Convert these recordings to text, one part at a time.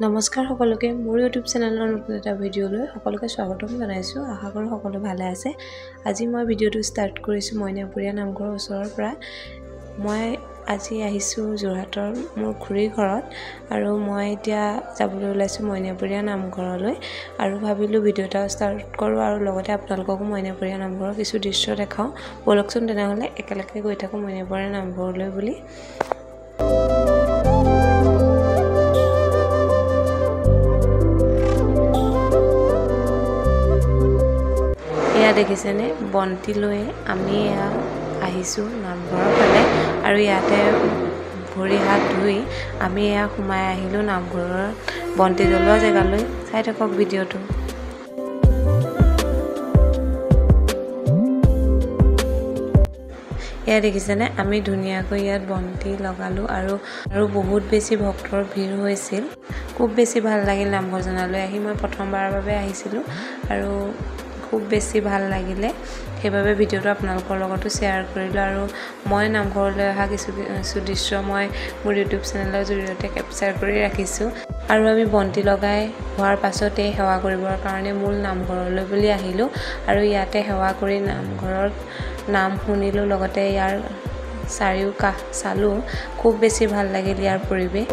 নমস্কাৰ সকলোকে মোৰ ইউটিউব চেনেলৰ নতুন এটা ভিডিঅ'লৈ সকলোকে স্বাগতম জনাইছোঁ। আশা কৰোঁ সকলো ভালে আছে। আজি মই ভিডিঅ'টো ষ্টাৰ্ট কৰিছোঁ মইনাপুৰীয়া নামঘৰৰ ওচৰৰ পৰা। মই আজি আহিছোঁ যোৰহাটৰ মোৰ খুৰীৰ ঘৰত আৰু মই এতিয়া যাবলৈ ওলাইছোঁ মইনাপুৰীয়া নামঘৰলৈ আৰু ভাবিলোঁ ভিডিঅ' এটা ষ্টাৰ্ট কৰোঁ আৰু লগতে আপোনালোককো মইনাপুৰীয়া নামঘৰৰ কিছু দৃশ্য দেখাওঁ। ব'লকচোন তেনেহ'লে একেলগে গৈ থাকোঁ মইনাপুৰীয়া নামঘৰলৈ বুলি। এয়া দেখিছেনে বন্তি লৈ আমি এয়া আহিছোঁ নামঘৰৰ ফালে আৰু ইয়াতে ভৰি হাত ধুই আমি এয়া সোমাই আহিলোঁ নামঘৰৰ বন্তি জ্বলোৱা জেগালৈ। চাই থাকক ভিডিঅ'টো। এয়া দেখিছেনে আমি ধুনীয়াকৈ ইয়াত বন্তি লগালোঁ আৰু বহুত বেছি ভক্তৰ ভিৰ হৈছিল। খুব বেছি ভাল লাগিল নামঘৰজনলৈ আহি। মই প্ৰথমবাৰৰ বাবে আহিছিলোঁ আৰু খুব বেছি ভাল লাগিলে, সেইবাবে ভিডিঅ'টো আপোনালোকৰ লগতো শ্বেয়াৰ কৰিলোঁ আৰু মই নামঘৰলৈ অহা কিছু দৃশ্য মই মোৰ ইউটিউব চেনেলৰ জৰিয়তে কেপচাৰ কৰি ৰাখিছোঁ। আৰু আমি বন্তি লগাই হোৱাৰ পাছতে সেৱা কৰিবৰ কাৰণে মূল নামঘৰলৈ বুলি আহিলোঁ আৰু ইয়াতে সেৱা কৰি নামঘৰৰ নাম শুনিলোঁ, লগতে ইয়াৰ চাৰিওকাষ চালোঁ। খুব বেছি ভাল লাগিল ইয়াৰ পৰিৱেশ।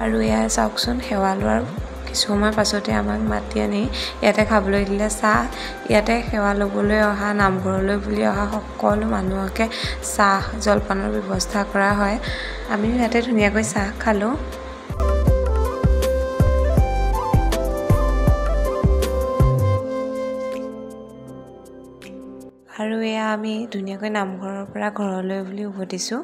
আৰু এয়া চাওকচোন, সেৱা লোৱাৰ কিছু সময় পাছতে আমাক মাতি আনি ইয়াতে খাবলৈ দিলে চাহ। ইয়াতে সেৱা ল'বলৈ অহা নামঘৰলৈ বুলি অহা সকলো মানুহকে চাহ জলপানৰ ব্যৱস্থা কৰা হয়। আমিও ইয়াতে ধুনীয়াকৈ চাহ খালোঁ। আৰু এয়া আমি ধুনীয়াকৈ নামঘৰৰ পৰা ঘৰলৈ বুলি উভতিছোঁ।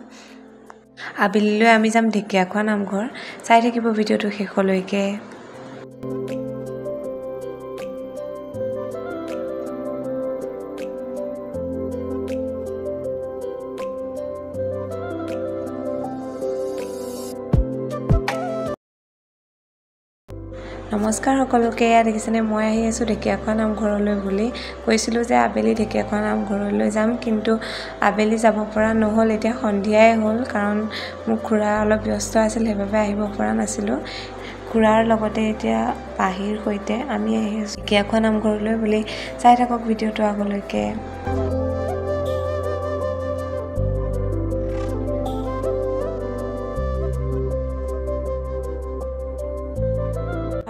আবেলিলৈ আমি যাম ঢেকীয়াখোৱা নামঘৰ। চাই থাকিব ভিডিঅ'টো শেষলৈকে। নমস্কাৰ সকলোকে। এয়া দেখিছেনে মই আহি আছোঁ ঢেকীয়াখোৱা নামঘৰলৈ বুলি। কৈছিলোঁ যে আবেলি ঢেকীয়াখোৱা নামঘৰলৈ যাম, কিন্তু আবেলি যাব পৰা নহ'ল। এতিয়া সন্ধিয়াই হ'ল, কাৰণ মোৰ খুৰা অলপ ব্যস্ত আছিল, সেইবাবে আহিব পৰা নাছিলোঁ। খুৰাৰ লগতে এতিয়া পাহিৰ সৈতে আমি আহি আছোঁ ঢেকীয়াখোৱা নামঘৰলৈ বুলি। চাই থাকক ভিডিঅ'টো আগলৈকে।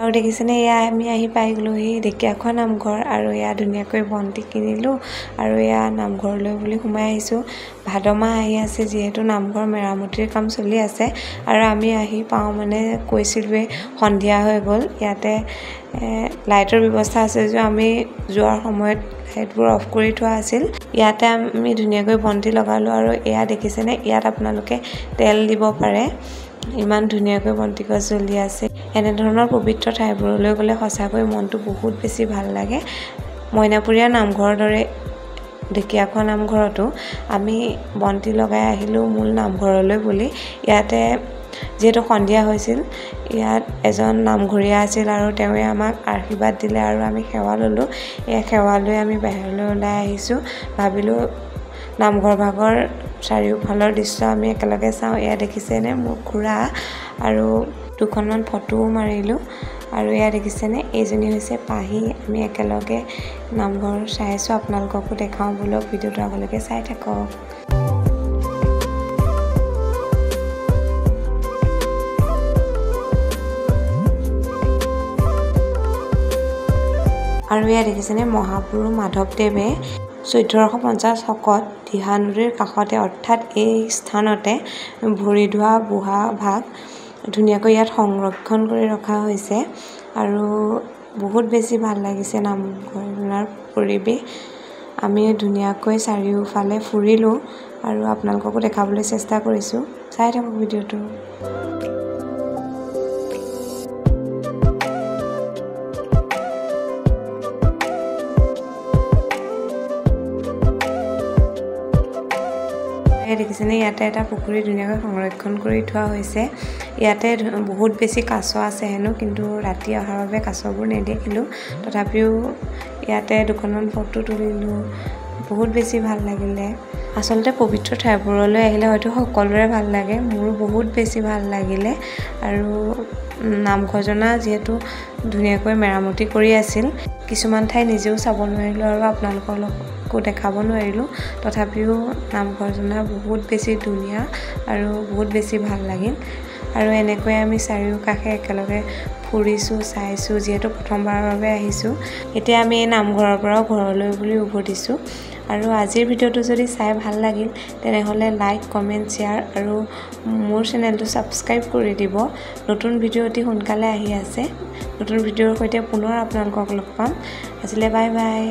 আৰু দেখিছেনে এয়া আমি আহি পাই গ'লোহি ঢেকীয়াখোৱা নামঘৰ আৰু এয়া ধুনীয়াকৈ বন্তি কিনিলোঁ আৰু এয়া নামঘৰলৈ বুলি সোমাই আহিছোঁ। ভাদ মাহ আহি আছে, যিহেতু নামঘৰ মেৰামতিৰ কাম চলি আছে আৰু আমি আহি পাওঁ মানে কৈছিলোঁৱে সন্ধিয়া হৈ গ'ল। ইয়াতে লাইটৰ ব্যৱস্থা আছে যদিও আমি যোৱাৰ সময়ত লাইটবোৰ অফ কৰি থোৱা আছিল। ইয়াতে আমি ধুনীয়াকৈ বন্তি লগালোঁ আৰু এয়া দেখিছেনে, ইয়াত আপোনালোকে তেল দিব পাৰে। ইমান ধুনীয়াকৈ বন্তি গছ জ্বলি আছে। এনেধৰণৰ পবিত্ৰ ঠাইবোৰলৈ গ'লে সঁচাকৈ মনটো বহুত বেছি ভাল লাগে। মইনাপুৰীয়া নামঘৰৰ দৰে ঢেকীয়াখোৱা নামঘৰতো আমি বন্তি লগাই আহিলোঁ মূল নামঘৰলৈ বুলি। ইয়াতে যিহেতু সন্ধিয়া হৈছিল, ইয়াত এজন নামঘৰীয়া আছিল আৰু তেওঁৱে আমাক আশীৰ্বাদ দিলে আৰু আমি সেৱা ল'লোঁ। এই সেৱা লৈ আমি বাহিৰলৈ ওলাই আহিছোঁ। ভাবিলোঁ নামঘৰ ভাগৰ চাৰিওফালৰ দৃশ্য আমি একেলগে চাওঁ। এয়া দেখিছেনে মোৰ খুৰা, আৰু দুখনমান ফটোও মাৰিলোঁ। আৰু এয়া দেখিছেনে, এইজনী হৈছে পাহি। আমি একেলগে নামঘৰ চাই আছোঁ, আপোনালোককো দেখাওঁ ব'লক। ভিডিঅ'টো আগলৈকে চাই থাকক। আৰু এয়া দেখিছেনে, মহাপুৰুষ মাধৱদেৱে 1450 শকত দিহানদীৰ কাষতে, অৰ্থাৎ এই স্থানতে ভৰি ধোৱা বুঢ়া ভাগ ধুনীয়াকৈ ইয়াত সংৰক্ষণ কৰি ৰখা হৈছে আৰু বহুত বেছি ভাল লাগিছে নামঘৰৰ পৰিৱেশ। আমি ধুনীয়াকৈ চাৰিওফালে ফুৰিলোঁ আৰু আপোনালোককো দেখাবলৈ চেষ্টা কৰিছোঁ। চাই থাকক ভিডিঅ'টো। দেখিছেনে, ইয়াতে এটা পুখুৰী ধুনীয়াকৈ সংৰক্ষণ কৰি থোৱা হৈছে। ইয়াতে বহুত বেছি কাছ আছে হেনো, কিন্তু ৰাতি অহাৰ বাবে কাছবোৰ নেদেখিলোঁ। তথাপিও ইয়াতে দুখনমান ফটো তুলিলোঁ বহুত বেছি ভাল লাগিলে আচলতে পবিত্ৰ ঠাইবোৰলৈ আহিলে হয়তো সকলোৰে ভাল লাগে মোৰো বহুত বেছি ভাল লাগিলে আৰু নামঘৰজনা যিহেতু ধুনীয়াকৈ মেৰামতি কৰি আছিল কিছুমান ঠাই নিজেও চাব নোৱাৰিলোঁ আৰু আপোনালোককো দেখাব নোৱাৰিলোঁ তথাপিও নামঘৰজনা বহুত বেছি ধুনীয়া আৰু বহুত বেছি ভাল লাগিল আৰু এনেকৈ আমি চাৰিওকাষে একেলগে ফুৰিছোঁ চাইছোঁ যিহেতু প্ৰথমবাৰৰ বাবে আহিছোঁ এতিয়া আমি এই নামঘৰৰ পৰা ঘৰলৈ বুলি উভতিছোঁ আৰু আজিৰ ভিডিঅ'টো যদি চাই ভাল লাগিল তেনেহ'লে লাইক কমেণ্ট শ্বেয়াৰ আৰু মোৰ চেনেলটো ছাবস্ক্ৰাইব কৰি দিব নতুন ভিডিঅ' অতি সোনকালে আহি আছে নতুন ভিডিঅ'ৰ সৈতে পুনৰ আপোনালোকক লগ পাম আজিলৈ বাই বাই